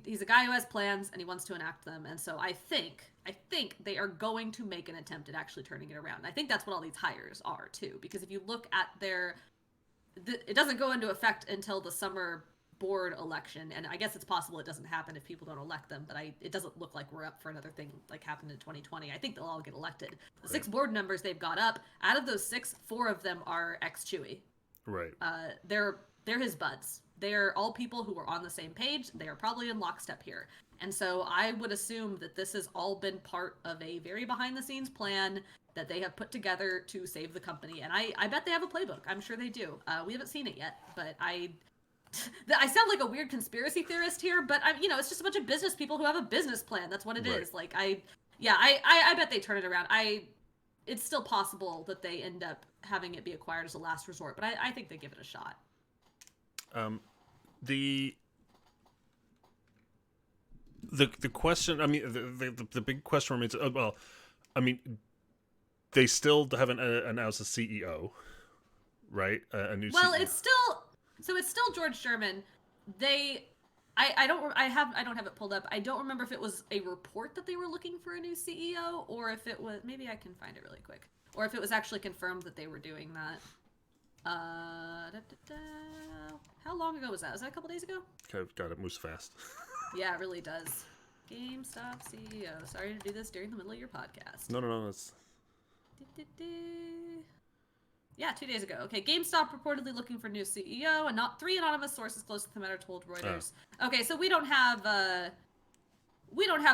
He's a guy who has plans and he wants to enact them. And so I think they are going to make an attempt at actually turning it around. I think that's what all these hires are too, because if you look at it doesn't go into effect until the summer board election, and I guess it's possible it doesn't happen if people don't elect them, but it doesn't look like we're up for another thing like happened in 2020. I think they'll all get elected. The 6 board members they've got up, out of those 6, 4 of them are ex-Chewy. Right. They're his buds. they are all people who are on the same page. They are probably in lockstep here. And so I would assume that this has all been part of a very behind the scenes plan that they have put together to save the company. And I bet they have a playbook. I'm sure they do. We haven't seen it yet, but I sound like a weird conspiracy theorist here, but it's just a bunch of business people who have a business plan. That's what it is. Like I bet they turn it around. It's still possible that they end up having it be acquired as a last resort, but I think they give it a shot. The question, I mean, the big question remains, they still haven't announced a CEO, right? A new CEO. It's still George Sherman. I don't have it pulled up. I don't remember if it was a report that they were looking for a new CEO, or if it was, maybe I can find it really quick, or if it was actually confirmed that they were doing that. How long ago was that? Was that a couple days ago? God, it moves fast. Yeah, it really does. GameStop CEO. Sorry to do this during the middle of your podcast. No, that's... Yeah, 2 days ago. Okay, GameStop reportedly looking for new CEO, and not 3 anonymous sources close to the matter told Reuters. Oh. Okay, so we don't have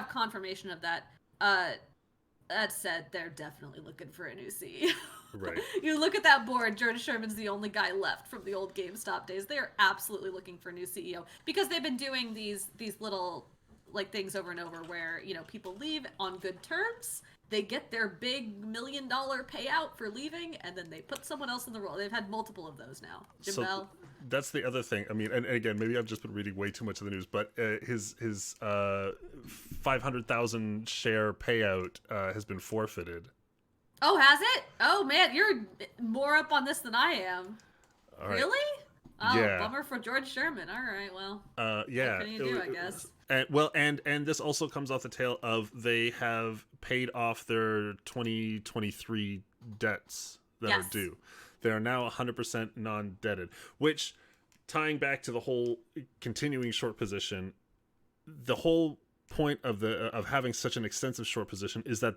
confirmation of that. That said, they're definitely looking for a new CEO. Right. You look at that board, George Sherman's the only guy left from the old GameStop days. They are absolutely looking for a new CEO because they've been doing these little like things over and over where, people leave on good terms. They get their big $1 million payout for leaving, and then they put someone else in the role. They've had multiple of those now. Jim Bell. That's the other thing. I mean, and again, maybe I've just been reading way too much of the news, but his 500,000 share payout has been forfeited. Oh, has it? Oh man, you're more up on this than I am. All right. Really? Oh, yeah. Bummer for George Sherman. All right, well. Yeah. What can you do, I guess? And this also comes off the tail of they have paid off their 2023 debts that are due. They are now 100% non-debted, which, tying back to the whole continuing short position, the whole point of having such an extensive short position is that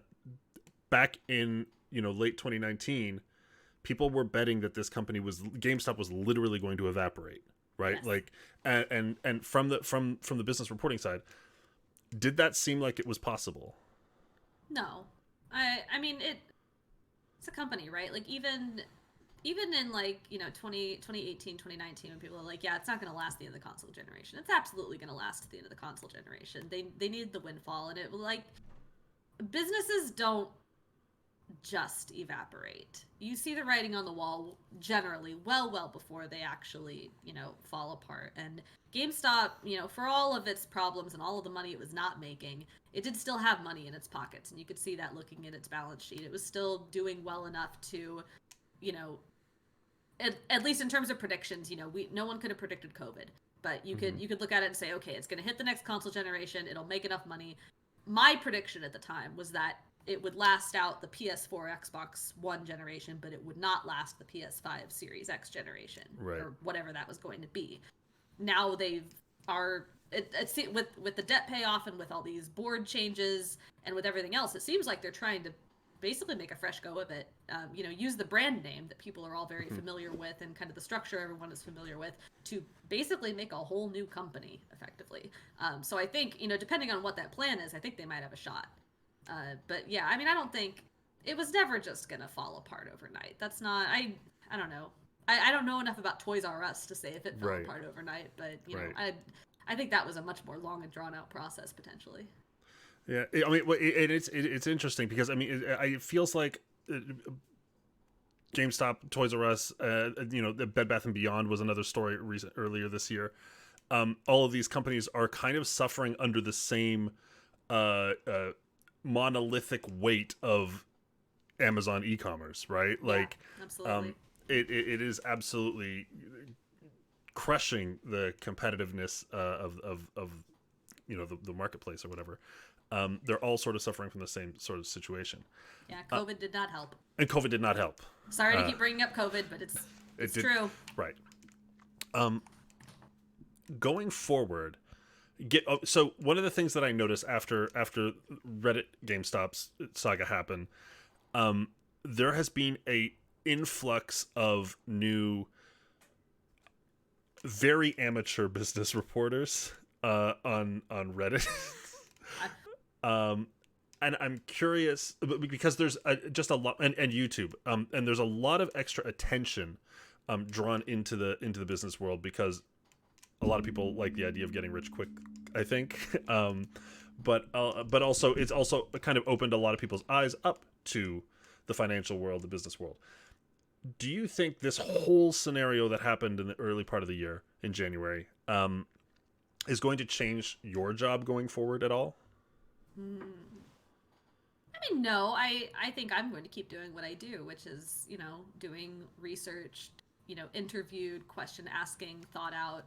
back in late 2019, people were betting that this company GameStop was literally going to evaporate. Right. Yes. Like, and from the business reporting side, did that seem like it was possible? No, I mean it's a company, right? Like even in like 2018, 2019, when people are like, yeah, it's not going to last the end of the console generation. It's absolutely going to last to the end of the console generation. They needed the windfall, and it like businesses don't just evaporate. You see the writing on the wall generally well before they actually fall apart. And GameStop, for all of its problems and all of the money it was not making, it did still have money in its pockets, and you could see that looking at its balance sheet. It was still doing well enough to at least in terms of predictions, no one could have predicted COVID, but you could look at it and say, okay, it's going to hit the next console generation, it'll make enough money. My prediction at the time was that it would last out the PS4, Xbox One generation, but it would not last the PS5 Series X generation, right, or whatever that was going to be. Now with the debt payoff and with all these board changes and with everything else, it seems like they're trying to basically make a fresh go of it. Use the brand name that people are all very familiar with and kind of the structure everyone is familiar with to basically make a whole new company effectively. So I think, depending on what that plan is, I think they might have a shot. But yeah, I mean, I don't think it was never just gonna fall apart overnight. That's not. I don't know. I don't know enough about Toys R Us to say if it fell apart overnight. But I think that was a much more long and drawn out process potentially. Yeah, I mean, it's interesting because I mean, it feels like GameStop, Toys R Us, the Bed Bath and Beyond was another story earlier this year. All of these companies are kind of suffering under the same monolithic weight of Amazon e-commerce, right? Like, absolutely. It is absolutely crushing the competitiveness of the marketplace or whatever. They're all sort of suffering from the same sort of situation. Yeah, COVID did not help. And COVID did not help. Sorry to keep bringing up COVID, but it's true. Right. Going forward, so one of the things that I noticed after Reddit GameStop's saga happened, there has been a influx of new very amateur business reporters on Reddit. And I'm curious because there's just a lot, and YouTube, and there's a lot of extra attention drawn into the business world because a lot of people like the idea of getting rich quick, I think. But also it's also kind of opened a lot of people's eyes up to the financial world, the business world. Do you think this whole scenario that happened in the early part of the year in January is going to change your job going forward at all? I mean, no, I think I'm going to keep doing what I do, which is, doing research, interviewed, question asking, thought out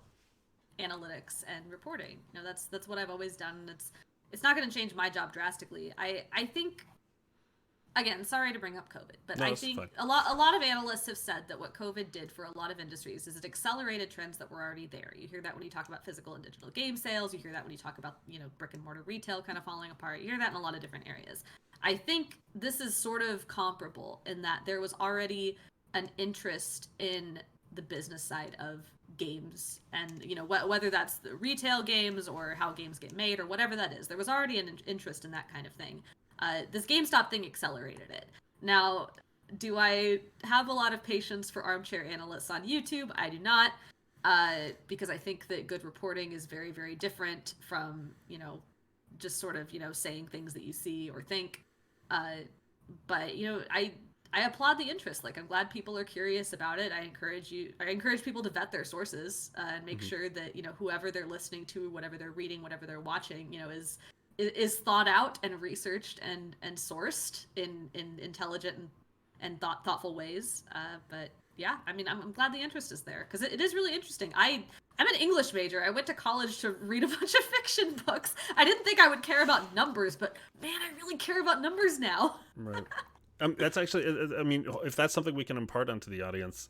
analytics and reporting. That's what I've always done. It's not going to change my job drastically. I think, again, sorry to bring up COVID, but No, I it's think fine. a lot of analysts have said that what COVID did for a lot of industries is it accelerated trends that were already there. You hear that when you talk about physical and digital game sales. You hear that when you talk about, brick and mortar retail kind of falling apart. You hear that in a lot of different areas. I think this is sort of comparable in that there was already an interest in the business side of games, and whether that's the retail games or how games get made or whatever that is, there was already an interest in that kind of thing. This GameStop thing accelerated it. Now, do I have a lot of patience for armchair analysts on YouTube? I do not, because I think that good reporting is very, very different from just sort of saying things that you see or think. But I applaud the interest. Like, I'm glad people are curious about it. I encourage people to vet their sources and make sure that whoever they're listening to, whatever they're reading, whatever they're watching, is thought out and researched and sourced in intelligent and thoughtful ways. But yeah, I mean, I'm glad the interest is there because it is really interesting. I'm an English major. I went to college to read a bunch of fiction books. I didn't think I would care about numbers, but man, I really care about numbers now. Right. That's actually, I mean, if that's something we can impart onto the audience,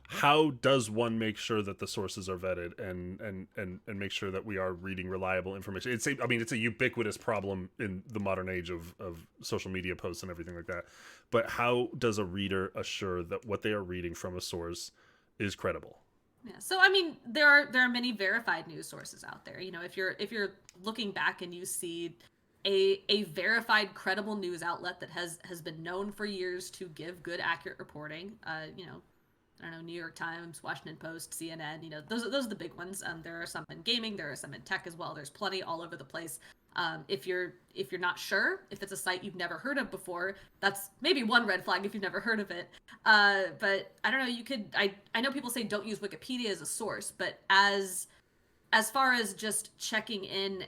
how does one make sure that the sources are vetted and make sure that we are reading reliable information? It's a ubiquitous problem in the modern age of social media posts and everything like that. But how does a reader assure that what they are reading from a source is credible? Yeah. So I mean, there are many verified news sources out there. If you're looking back and you see a verified, credible news outlet that has been known for years to give good, accurate reporting. I don't know, New York Times, Washington Post, CNN. Those are the big ones. There are some in gaming. There are some in tech as well. There's plenty all over the place. If you're not sure if it's a site you've never heard of before, that's maybe one red flag if you've never heard of it. But I don't know. I know people say don't use Wikipedia as a source, but as far as just checking in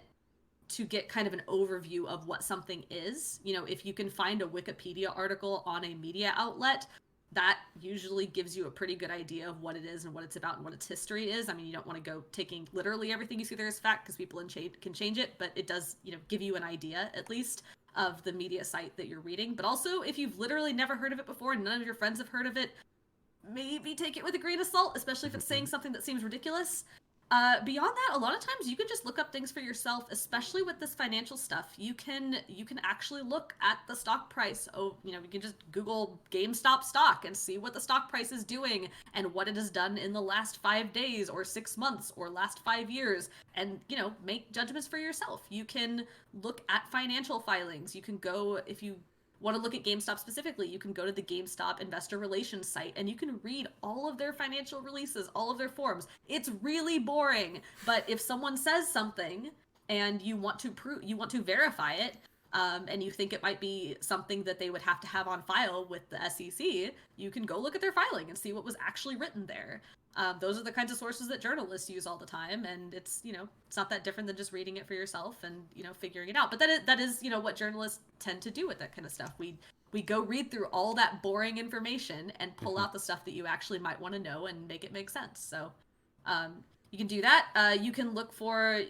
to get kind of an overview of what something is, if you can find a Wikipedia article on a media outlet, that usually gives you a pretty good idea of what it is and what it's about and what its history is. I mean, you don't want to go taking literally everything you see there as fact because people can change it, but it does, give you an idea at least of the media site that you're reading. But also, if you've literally never heard of it before and none of your friends have heard of it, maybe take it with a grain of salt, especially if it's saying something that seems ridiculous. Beyond that, a lot of times you can just look up things for yourself, especially with this financial stuff. You can actually look at the stock price. You can just Google GameStop stock and see what the stock price is doing and what it has done in the last 5 days or 6 months or last 5 years, and make judgments for yourself. You can look at financial filings. You can go, if you want to look at GameStop specifically, you can go to the GameStop investor relations site and you can read all of their financial releases, all of their forms. It's really boring, but if someone says something and you want to verify it, and you think it might be something that they would have to have on file with the SEC, you can go look at their filing and see what was actually written there. Those are the kinds of sources that journalists use all the time, and it's not that different than just reading it for yourself and figuring it out. But that is what journalists tend to do with that kind of stuff. We go read through all that boring information and pull out the stuff that you actually might want to know and make it make sense. So you can do that. You can look for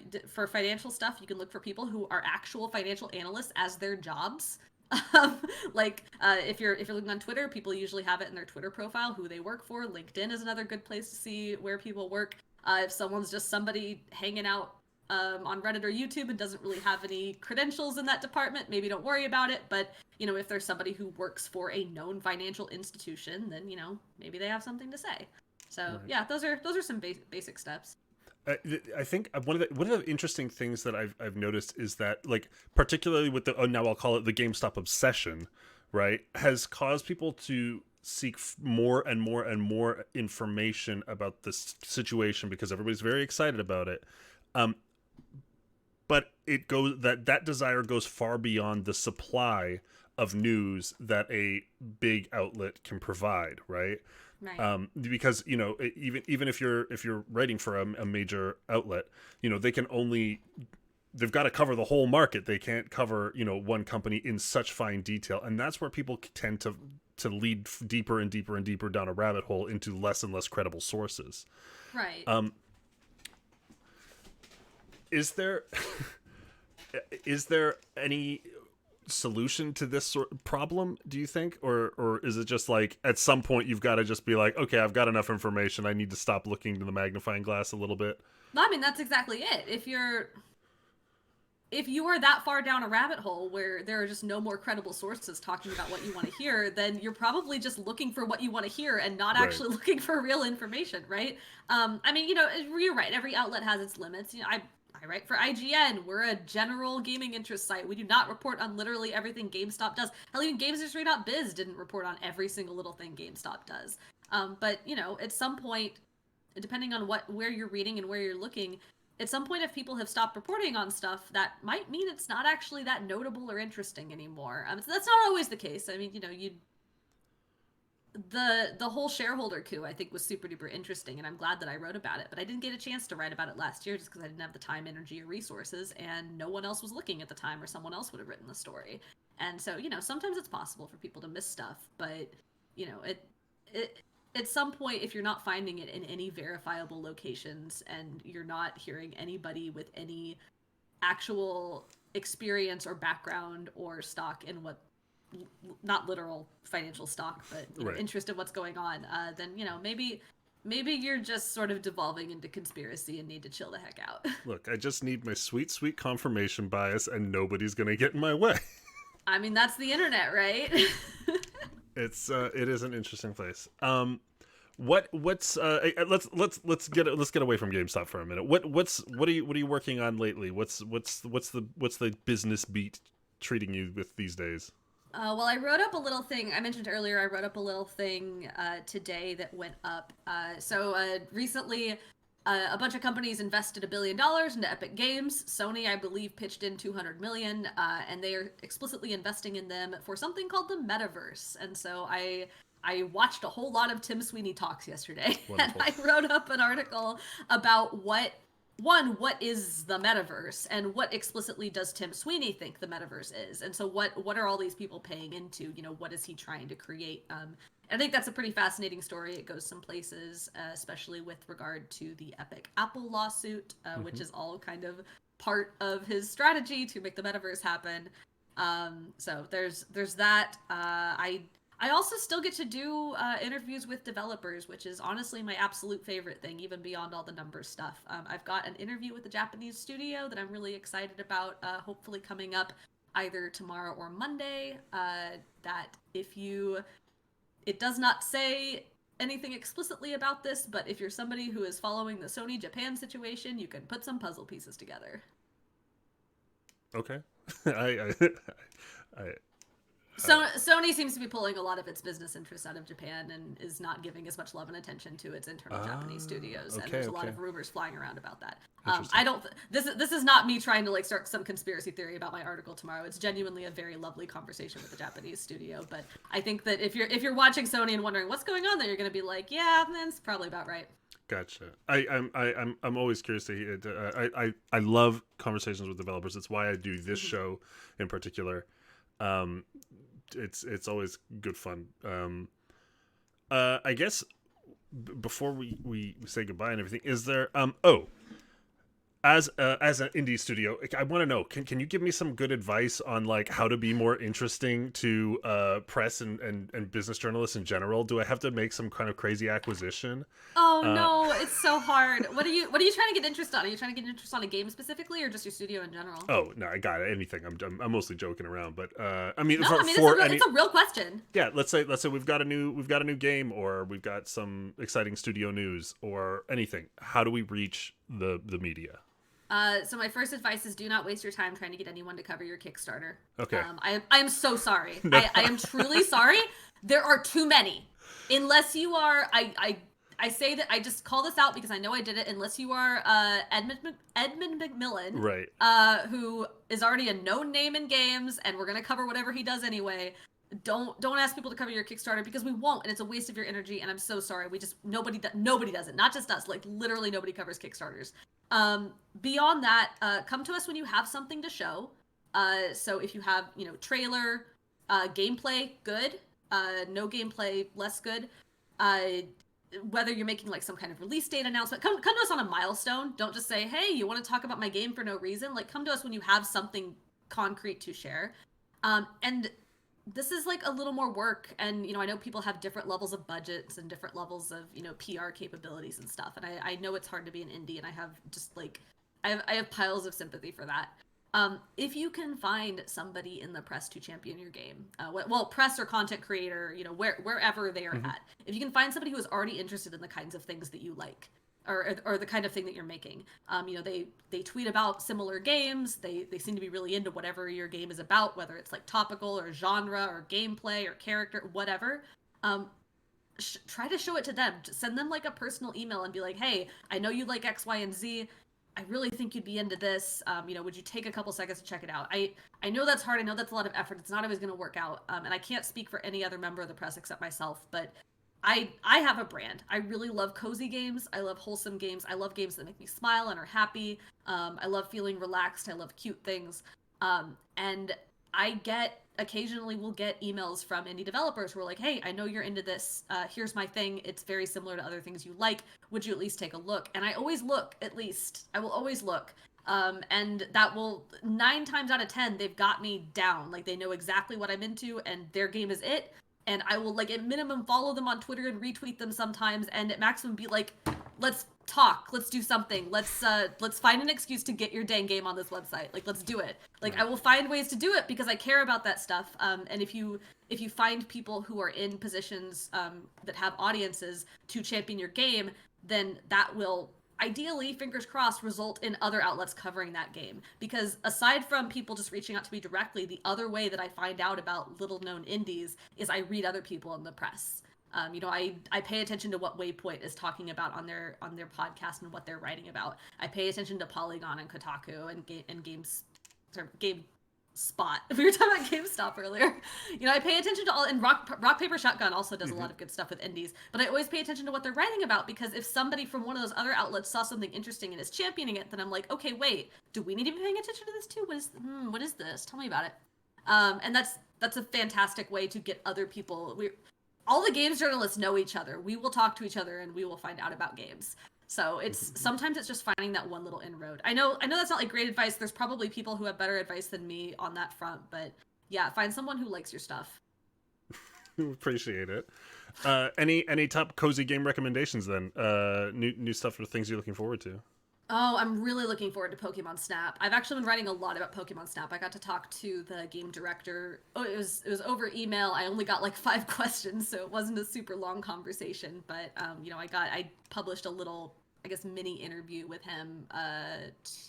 financial stuff. You can look for people who are actual financial analysts as their jobs. If you're looking on Twitter, people usually have it in their Twitter profile who they work for. LinkedIn is another good place to see where people work. If someone's just somebody hanging out on Reddit or YouTube and doesn't really have any credentials in that department, maybe don't worry about it. But if there's somebody who works for a known financial institution, then maybe they have something to say. So yeah, those are some basic steps. I think one of the interesting things that I've noticed is that, like, particularly with the now I'll call it the GameStop obsession, right, has caused people to seek more and more and more information about this situation because everybody's very excited about it. But it goes that desire goes far beyond the supply of news that a big outlet can provide, right? Right. Because even if you're writing for a major outlet, they've got to cover the whole market. They can't cover one company in such fine detail, and that's where people tend to lead deeper and deeper and deeper down a rabbit hole into less and less credible sources. Right. Is there is there any solution to this sort of problem, do you think, or is it just like at some point you've got to just be like, okay, I've got enough information, I need to stop looking to the magnifying glass a little bit? I mean, that's exactly it. If you are that far down a rabbit hole where there are just no more credible sources talking about what you want to hear, then you're probably just looking for what you want to hear and not Right. actually looking for real information, right? I mean, you're right. Every outlet has its limits. I write for IGN. We're a general gaming interest site. We do not report on literally everything GameStop does. Hell, even GamesIndustry.biz didn't report on every single little thing GameStop does. But at some point, depending on where you're reading and where you're looking, at some point, if people have stopped reporting on stuff, that might mean it's not actually that notable or interesting anymore. So that's not always the case. I mean, the whole shareholder coup, I think, was super duper interesting, and I'm glad that I wrote about it. But I didn't get a chance to write about it last year just because I didn't have the time, energy, or resources, and no one else was looking at the time, or someone else would have written the story. And so, sometimes it's possible for people to miss stuff, but it at some point, if you're not finding it in any verifiable locations and you're not hearing anybody with any actual experience or background or stock in what, not literal financial stock, but Right. interest in what's going on, then maybe you're just sort of devolving into conspiracy and need to chill the heck out. Look, I just need my sweet confirmation bias, and nobody's gonna get in my way. I mean, that's the internet, right? It is an interesting place. What's let's get away from GameStop for a minute. What are you working on lately? What's the business beat treating you with these days? Well, I wrote up a little thing. I mentioned earlier, I wrote up a little thing today that went up. Recently, a bunch of companies invested $1 billion into Epic Games. Sony, I believe, pitched in $200 million, and they are explicitly investing in them for something called the Metaverse. And so I watched a whole lot of Tim Sweeney talks yesterday, Wonderful. and I wrote up an article about what is the Metaverse, and what explicitly does Tim Sweeney think the Metaverse is, and so what are all these people paying into? What is he trying to create? I think that's a pretty fascinating story. It goes some places, especially with regard to the Epic Apple lawsuit, which is all kind of part of his strategy to make the Metaverse happen. So there's that. I also still get to do interviews with developers, which is honestly my absolute favorite thing, even beyond all the numbers stuff. I've got an interview with a Japanese studio that I'm really excited about, hopefully coming up either tomorrow or Monday. It does not say anything explicitly about this, but if you're somebody who is following the Sony Japan situation, you can put some puzzle pieces together. Okay. I So Sony seems to be pulling a lot of its business interests out of Japan and is not giving as much love and attention to its internal Japanese studios. And there's a lot of rumors flying around about that. I don't. This is not me trying to start some conspiracy theory about my article tomorrow. It's genuinely a very lovely conversation with the Japanese studio. But I think that if you're watching Sony and wondering what's going on there, you're going to be like, yeah, that's probably about right. Gotcha. I'm always curious to hear. I love conversations with developers. It's why I do this show in particular. It's always good fun. I guess before we say goodbye and everything, is there as an indie studio, like, I want to know, can you give me some good advice on like how to be more interesting to press and business journalists in general? Do I have to make some kind of crazy acquisition? Oh Uh, no, it's so hard. What are you trying to get interest on? Are you trying to get interest on a game specifically, or just your studio in general? oh no, I got it. Anything. I'm mostly joking around, but I mean No, I mean for it's any a real question. yeah, let's say we've got a new game, or we've got some exciting studio news or anything. How do we reach the media? So my first advice is do not waste your time trying to get anyone to cover your Kickstarter. Okay. I am so sorry. No. I am truly sorry. There are too many. Unless you are, I say that I just call this out because I know I did it. Unless you are Edmund McMillan, Right. who is already a known name in games, and we're gonna cover whatever he does anyway. Don't ask people to cover your Kickstarter because we won't, and it's a waste of your energy. And I'm so sorry. We just nobody does it. Not just us. Like literally nobody covers Kickstarters. Beyond that, come to us when you have something to show. So if you have trailer, gameplay, good. No gameplay, less good. Uh, Whether you're making like some kind of release date announcement, come to us on a milestone. Don't just say, hey, you want to talk about my game for no reason. Like come to us when you have something concrete to share. And this is like a little more work, and I know people have different levels of budgets and different levels of PR capabilities and stuff, and I know it's hard to be an indie, and I have just like I have piles of sympathy for that. If you can find somebody in the press to champion your game, well, press or content creator, wherever they are Mhm. at, if you can find somebody who is already interested in the kinds of things that you like, or the kind of thing that you're making, they tweet about similar games. They seem to be really into whatever your game is about, whether it's like topical or genre or gameplay or character, whatever. Try to show it to them. Just send them like a personal email and be like, hey, I know you like X, Y, and Z. I really think you'd be into this. Would you take a couple seconds to check it out? I know that's hard. I know that's a lot of effort. It's not always going to work out. And I can't speak for any other member of the press except myself. But I have a brand. I really love cozy games. I love wholesome games. I love games that make me smile and are happy. I love feeling relaxed. I love cute things. And I get occasionally we'll get emails from indie developers who are like, hey, I know you're into this. Here's my thing. It's very similar to other things you like. Would you at least take a look? And I always look, at least. I will always look. And that will 9 times out of 10, they've got me down. Like they know exactly what I'm into and their game is it. And I will like at minimum follow them on Twitter and retweet them sometimes, and at maximum be like, let's talk, let's do something, let's find an excuse to get your dang game on this website. Like let's do it. Like I will find ways to do it because I care about that stuff. And if you find people who are in positions that have audiences to champion your game, then that will ideally, fingers crossed, result in other outlets covering that game. Because aside from people just reaching out to me directly, the other way that I find out about little known indies is I read other people in the press. I pay attention to what Waypoint is talking about on their podcast and what they're writing about. I pay attention to Polygon and Kotaku and Game Spot. We were talking about GameStop earlier. I pay attention to all, and Rock Paper Shotgun also does a lot of good stuff with indies. But I always pay attention to what they're writing about, because if somebody from one of those other outlets saw something interesting and is championing it, then I'm like, okay, wait, do we need to be paying attention to this too? What is this? Tell me about it. And that's a fantastic way to get other people. All the games journalists know each other. We will talk to each other and we will find out about games. So sometimes it's just finding that one little inroad. I know that's not like great advice. There's probably people who have better advice than me on that front, but yeah, find someone who likes your stuff. Appreciate it. Any top cozy game recommendations then? New stuff or things you're looking forward to? Oh, I'm really looking forward to Pokemon Snap. I've actually been writing a lot about Pokemon Snap. I got to talk to the game director. Oh, it was over email. I only got like 5 questions, so it wasn't a super long conversation. But I published a little, I guess, mini interview with him.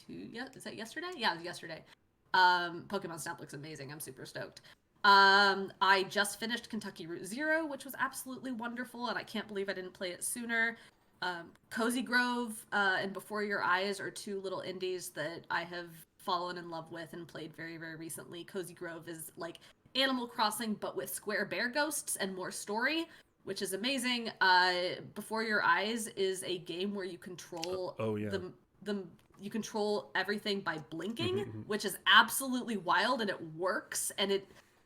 Is that yesterday? Yeah, it was yesterday. Pokemon Snap looks amazing. I'm super stoked. I just finished Kentucky Route Zero, which was absolutely wonderful, and I can't believe I didn't play it sooner. Cozy Grove and Before Your Eyes are 2 little indies that I have fallen in love with and played very, very recently. Cozy Grove is like Animal Crossing, but with square bear ghosts and more story, which is amazing. Before Your Eyes is a game where you control you control everything by blinking, which is absolutely wild, and it works, and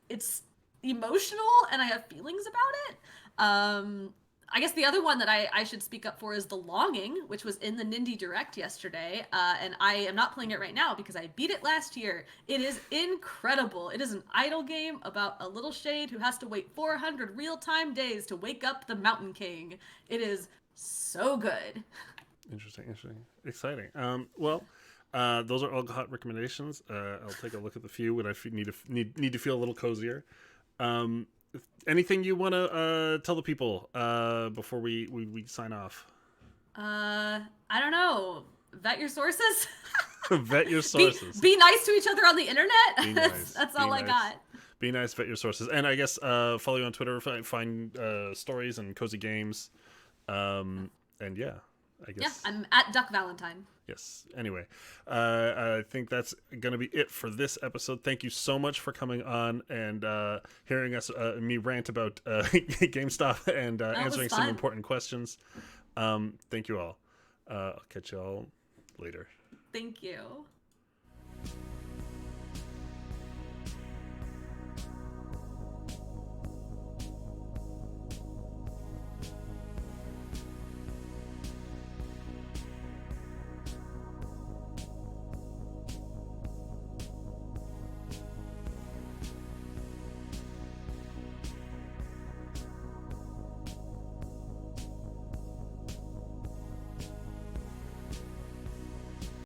it's emotional, and I have feelings about it. I guess the other one that I should speak up for is The Longing, which was in the Nindy Direct yesterday, and I am not playing it right now because I beat it last year. It is incredible. It is an idle game about a little shade who has to wait 400 real-time days to wake up the Mountain King. It is so good. Interesting, exciting. Those are all hot recommendations. I'll take a look at the few when I need to feel a little cozier. Anything you want to tell the people before we sign off? I don't know. Vet your sources. Vet your sources. Be nice to each other on the internet. Be nice. That's all I got. Be nice. Vet your sources, and I guess follow you on Twitter. Find stories and cozy games. And yeah, I guess. Yeah, I'm at Duck Valentine. Yes. Anyway, I think that's going to be it for this episode. Thank you so much for coming on and hearing us, me rant about GameStop and answering some important questions. Thank you all. I'll catch you all later. Thank you.